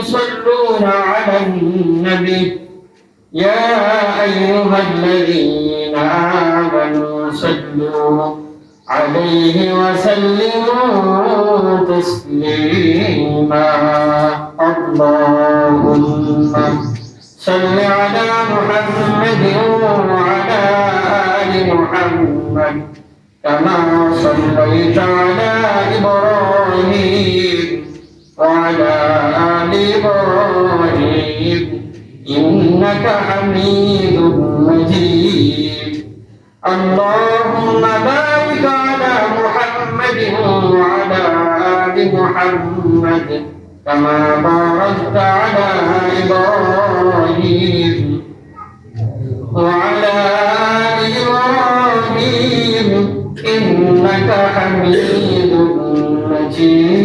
يصلون على النبي يا أيها الذين آمنوا صلوا عليه وسلموا تسليما اللهم صل على محمد وعلى آل محمد كما صليت على إبراهيم وعلى آل إبراهيم إنك حميد مجيد اللهم بارك على محمد وعلى آل محمد كما باركت على إبراهيم وعلى آل إبراهيم إنك حميد مجيد